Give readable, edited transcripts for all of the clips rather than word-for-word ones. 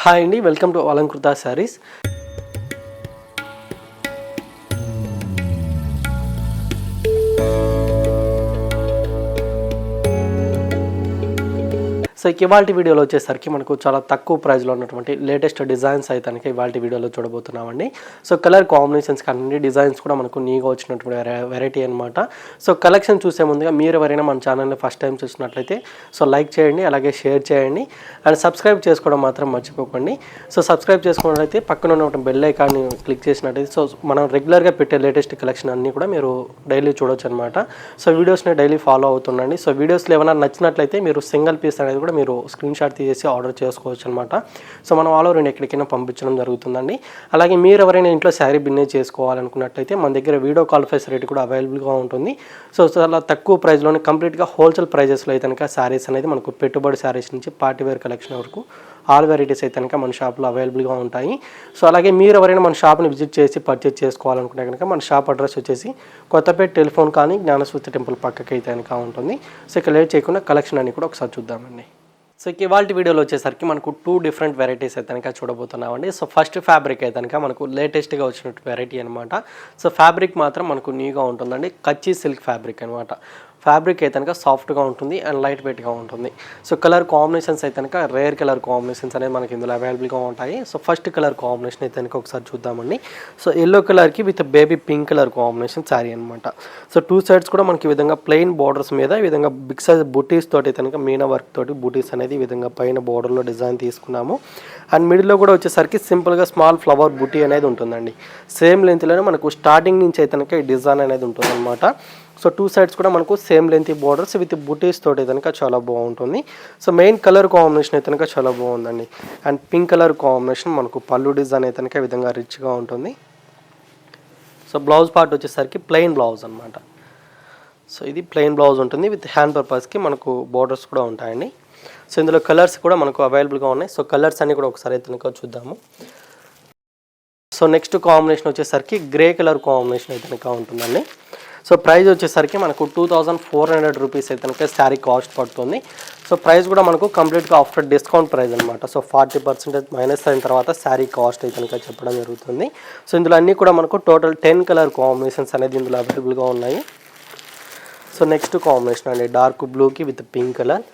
Hi అండి, welcome to Alankrita saris. So ఇవాళ వీడియోలో వచ్చేసరికి మనకు చాలా తక్కువ ప్రైస్లో ఉన్నటువంటి లేటెస్ట్ డిజైన్స్ అయితే కనుక ఇవాళ వీడియోలో చూడబోతున్నామండి. సో కలర్ కాంబినేషన్స్ కానీ డిజైన్స్ కూడా మనకు నీగా వచ్చినటువంటి వెరైటీ అనమాట. సో కలెక్షన్ చూసే ముందుగా మీరు ఎవరైనా మన ఛానల్ని ఫస్ట్ టైం చూసినట్లయితే సో లైక్ చేయండి, అలాగే షేర్ చేయండి అండ్ సబ్స్క్రైబ్ చేసుకోవడం మాత్రం మర్చిపోకండి. సో సబ్స్క్రైబ్ చేసుకున్నట్లయితే పక్కన ఉన్నటువంటి బెల్ ఐకాన్ని క్లిక్ చేసినట్లయితే సో మనం రెగ్యులర్గా పెట్టే లేటెస్ట్ కలెక్షన్ అన్నీ కూడా మీరు డైలీ చూడొచ్చు అనమాట. సో వీడియోస్ని డైలీ ఫాలో అవుతుండండి. సో వీడియోస్లో ఏమైనా నచ్చినట్లయితే మీరు సింగిల్ పీస్ అనేది కూడా మీరు స్క్రీన్ షాట్ తీసేసి ఆర్డర్ చేసుకోవచ్చు అనమాట. సో మనం ఆల్ ఓవర్ ఎక్కడికైనా పంపించడం జరుగుతుందండి. అలాగే మీరు ఎవరైనా ఇంట్లో శారీ బిజినెస్ చేసుకోవాలనుకున్నట్లయితే మన దగ్గర వీడియో కాల్ ఫెసిలిటీ కూడా అవైలబుల్గా ఉంటుంది. సో చాలా తక్కువ ప్రైస్లోనే కంప్లీట్గా హోల్సేల్ ప్రైజెస్లో అయితే కనుక శారీస్ అనేది మనకు పెట్టుబడి శారీస్ నుంచి పార్టీవేర్ కలెక్షన్ వరకు ఆల్ వెరైటీస్ అయితే కనుక మన షాప్లో అవైలబుల్గా ఉంటాయి. సో అలాగే మీరు ఎవరైనా మన షాప్ని విజిట్ చేసి పర్చేజ్ చేసుకోవాలనుకుంటే కనుక మన షాప్ అడ్రస్ వచ్చేసి కొత్తపేట టెలిఫోన్ కానీ జ్ఞానస్ఫూర్తి టెంపుల్ పక్కకి అయితే కనుక ఉంటుంది. సో ఇక లేట్ చేయకుండా కలెక్షన్ అన్ని కూడా ఒకసారి చూద్దామండి. సో ఇవాళ వీడియోలో వచ్చేసరికి మనకు 2 డిఫరెంట్ వెరైటీస్ అయితే కనుక చూడబోతున్నామండి. సో ఫస్ట్ ఫ్యాబ్రిక్ అయితే కనుక మనకు లేటెస్ట్గా వచ్చినట్టు వెరైటీ అనమాట. సో ఫ్యాబ్రిక్ మాత్రం మనకు న్యూగా ఉంటుందండి. కచ్చి సిల్క్ ఫ్యాబ్రిక్ అనమాట. ఫ్యాబ్రిక్ అయితే కనుక సాఫ్ట్గా ఉంటుంది అండ్ లైట్ వెయిట్గా ఉంటుంది. సో కలర్ కాంబినేషన్స్ అయితే కనుక రేర్ కలర్ కాంబినేషన్స్ అనేది మనకి ఇందులో అవైలబుల్గా ఉంటాయి. సో ఫస్ట్ కలర్ కాంబినేషన్ అయితే కనుక ఒకసారి చూద్దామండి. సో ఎల్లో కలర్కి with baby pink colour combination sari అనమాట. సో 2 సైడ్స్ కూడా మనకి ఈ విధంగా ప్లెయిన్ బార్డర్స్ మీద ఈ విధంగా బిగ్ సైజ్ బుటీస్ తోటి అయితే కనుక మీనా వర్క్ తోటి బుటీస్ అనేది ఈ విధంగా పైన బార్డర్లో డిజైన్ తీసుకున్నాము. అండ్ మిడిల్లో కూడా వచ్చేసరికి సింపుల్గా స్మాల్ ఫ్లవర్ బుటీ అనేది ఉంటుందండి. సేమ్ లెంత్లోనే మనకు స్టార్టింగ్ నుంచి అయితే కనుక ఈ డిజైన్ అనేది ఉంటుందన్నమాట. సో 2 సైడ్స్ కూడా మనకు సేమ్ లెంత్ బార్డర్స్ విత్ బుటీస్ తోటి కనుక చాలా బాగుంటుంది. సో మెయిన్ కలర్ కాంబినేషన్ అయితే కనుక చాలా బాగుందండి. అండ్ పింక్ కలర్ కాంబినేషన్ మనకు పళ్ళు డిజైన్ అయితే కనుక ఈ విధంగా రిచ్గా ఉంటుంది. సో బ్లౌజ్ పార్ట్ వచ్చేసరికి ప్లెయిన్ బ్లౌజ్ అనమాట. సో ఇది ప్లెయిన్ బ్లౌజ్ ఉంటుంది విత్ హ్యాండ్ పర్పస్కి మనకు బార్డర్స్ కూడా ఉంటాయండి. సో ఇందులో కలర్స్ కూడా మనకు అవైలబుల్గా ఉన్నాయి. సో కలర్స్ అన్ని కూడా ఒకసారి అయితే కనుక చూద్దాము. సో నెక్స్ట్ కాంబినేషన్ వచ్చేసరికి గ్రే కలర్ కాంబినేషన్ అయితే కనుక ఉంటుందండి. సో ప్రైస్ వచ్చేసరికి మనకు 2400 రూపీస్ అయితే కనుక శారీ కాస్ట్ పడుతుంది. సో ప్రైస్ కూడా మనకు కంప్లీట్గా ఆఫ్టర్ డిస్కౌంట్ ప్రైస్ అనమాట. సో 40% మైనస్ అయిన తర్వాత శారీ కాస్ట్ అయితే కనుక చెప్పడం జరుగుతుంది. సో ఇందులో అన్నీ కూడా మనకు టోటల్ 10 కలర్ కాంబినేషన్స్ అనేది ఇందులో అవైలబుల్గా ఉన్నాయి. సో నెక్స్ట్ కాంబినేషన్ అండి డార్క్ బ్లూకి విత్ పింక్ కలర్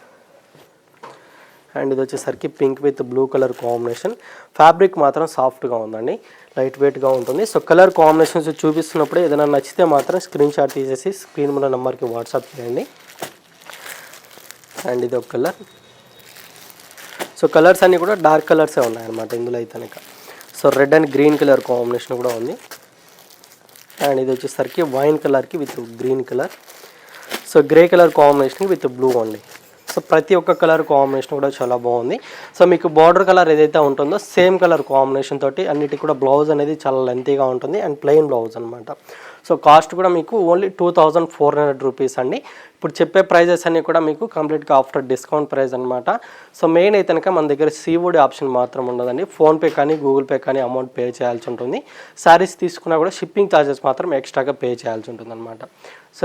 అండ్ ఇది వచ్చేసరికి pink with blue colour combination. Fabric మాత్రం సాఫ్ట్గా ఉందండి, లైట్ వెయిట్గా ఉంటుంది. సో కలర్ కాంబినేషన్స్ చూపిస్తున్నప్పుడు ఏదైనా నచ్చితే మాత్రం స్క్రీన్ షాట్ తీసేసి స్క్రీన్ మీద నెంబర్కి వాట్సాప్ చేయండి. అండ్ ఇది ఒక కలర్. సో కలర్స్ అన్నీ కూడా డార్క్ కలర్సే ఉన్నాయన్నమాట ఇందులో అయితే కనుక. So red and green colour combination కూడా ఉంది. అండ్ ఇది వచ్చేసరికి వైన్ కలర్కి with green colour. So grey colour combination with blue అండి. సో ప్రతి ఒక్క కలర్ కాంబినేషన్ కూడా చాలా బాగుంది. సో మీకు బార్డర్ కలర్ ఏదైతే ఉంటుందో సేమ్ కలర్ కాంబినేషన్ తోటి అన్నిటికీ కూడా బ్లౌజ్ అనేది చాలా లెంతీగా ఉంటుంది అండ్ ప్లెయిన్ బ్లౌజ్ అనమాట. సో కాస్ట్ కూడా మీకు ఓన్లీ 2400 రూపీస్ అండి. ఇప్పుడు చెప్పే ప్రైజెస్ అన్నీ కూడా మీకు కంప్లీట్గా ఆఫ్టర్ డిస్కౌంట్ ప్రైస్ అనమాట. సో మెయిన్ అయితే కనుక మన దగ్గర COD ఆప్షన్ మాత్రం ఉండదండి. ఫోన్పే కానీ గూగుల్ పే కానీ అమౌంట్ పే చేయాల్సి ఉంటుంది. శారీస్ తీసుకున్నా కూడా షిప్పింగ్ ఛార్జెస్ మాత్రం ఎక్స్ట్రాగా పే చేయాల్సి ఉంటుంది అనమాట. సో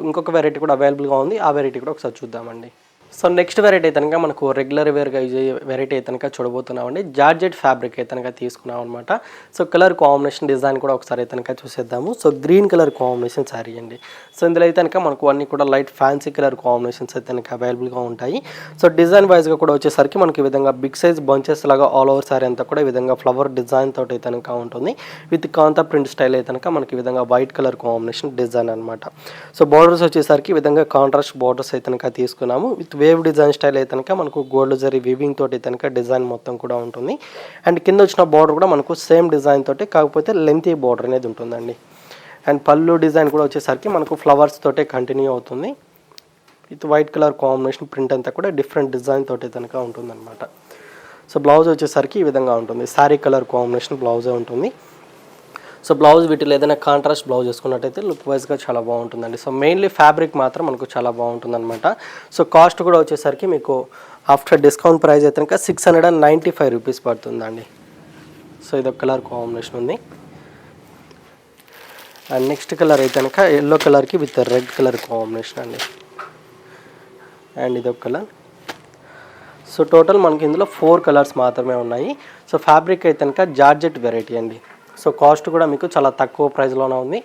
ఇంకొక వెరైటీ కూడా అవైలబుల్గా ఉంది. ఆ వెరైటీ కూడా ఒకసారి చూద్దామండి. సో నెక్స్ట్ వెరైటీ అయితే కనుక మనకు రెగ్యులర్ వేర్గా యూజ్ అయ్యే వెరైటీ అయితే కనుక చూడబోతున్నామండి. జార్జెట్ ఫ్యాబ్రిక్ అయితే కనుక తీసుకున్నాం అనమాట. సో కలర్ కాంబినేషన్ డిజైన్ కూడా ఒకసారి అయితే కనుక చూసేద్దాము. So green colour combination sari అండి. సో ఇందులో అయితే కనుక మనకు అన్ని కూడా లైట్ ఫ్యాన్సీ కలర్ కాంబినేషన్స్ అయితే కనుక అవైలబుల్గా ఉంటాయి. సో డిజైన్ వైజ్గా కూడా వచ్చేసరికి మనకి ఈ విధంగా బిగ్ సైజ్ బంచెస్ లాగా ఆల్ ఓవర్ శారీ అంతా కూడా ఈ విధంగా ఫ్లవర్ డిజైన్ తోటి అయితే కనుక ఉంటుంది. విత్ కాంతా ప్రింట్ స్టైల్ అయితే కనుక మనకి ఈ విధంగా వైట్ కలర్ కాంబినేషన్ డిజైన్ అనమాట. సో బార్డర్స్ వచ్చేసరికి ఈ విధంగా కాంట్రాస్ట్ బార్డర్స్ అయితే కనుక తీసుకున్నాము. విత్ వేవ్ డిజైన్ స్టైల్ అయితే కనుక మనకు గోల్డ్ జరీ వీవింగ్ తోటి కనుక డిజైన్ మొత్తం కూడా ఉంటుంది. అండ్ కింద వచ్చిన బార్డర్ కూడా మనకు సేమ్ డిజైన్ తోటి కాకపోతే లెంతీ బార్డర్ అనేది ఉంటుందండి. అండ్ పళ్ళు డిజైన్ కూడా వచ్చేసరికి మనకు ఫ్లవర్స్ తోటే కంటిన్యూ అవుతుంది. With white colour combination print అంతా కూడా డిఫరెంట్ డిజైన్ తోటి కనుక ఉంటుందన్నమాట. సో బ్లౌజ్ వచ్చేసరికి ఈ విధంగా ఉంటుంది. శారీ కలర్ కాంబినేషన్ బ్లౌజే ఉంటుంది. సో బ్లౌజ్ వీటిలో ఏదైనా కాంట్రాస్ట్ బ్లౌజ్ వేసుకున్నట్టయితే లుక్ వైజ్గా చాలా బాగుంటుందండి. సో మెయిన్లీ ఫ్యాబ్రిక్ మాత్రం మనకు చాలా బాగుంటుంది అనమాట. సో కాస్ట్ కూడా వచ్చేసరికి మీకు ఆఫ్టర్ డిస్కౌంట్ ప్రైస్ అయితే కనుక 695 రూపీస్ పడుతుందండి. సో ఇదొక కలర్ కాంబినేషన్ ఉంది. అండ్ నెక్స్ట్ కలర్ అయితే కనుక ఎల్లో కలర్కి విత్ రెడ్ కలర్ కాంబినేషన్ అండి. అండ్ ఇదొక కలర్. సో టోటల్ మనకి ఇందులో 4 కలర్స్ మాత్రమే ఉన్నాయి. సో ఫ్యాబ్రిక్ అయితే కనుక జార్జెట్ వెరైటీ అండి. సో కాస్ట్ కూడా మీకు చాలా తక్కువ ప్రైస్లోనే ఉంది.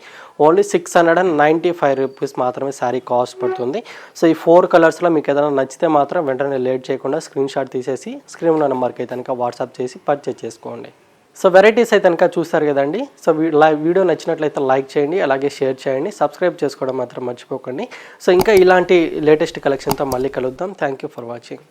ఓన్లీ 695 రూపీస్ మాత్రమే శారీ కాస్ట్ పడుతుంది. సో ఈ 4 కలర్స్లో మీకు ఏదైనా నచ్చితే మాత్రం వెంటనే లేట్ చేయకుండా స్క్రీన్ షాట్ తీసేసి స్క్రీన్ ఉన్న నెంబర్కి అయితే కనుక వాట్సాప్ చేసి పర్చేజ్ చేసుకోండి. సో వెరైటీస్ అయితే కనుక చూస్తారు కదండి. సో వీడియో నచ్చినట్లయితే లైక్ చేయండి, అలాగే షేర్ చేయండి, సబ్స్క్రైబ్ చేసుకోవడం మాత్రం మర్చిపోకండి. సో ఇంకా ఇలాంటి లేటెస్ట్ కలెక్షన్తో మళ్ళీ కలుద్దాం. Thank you for watching.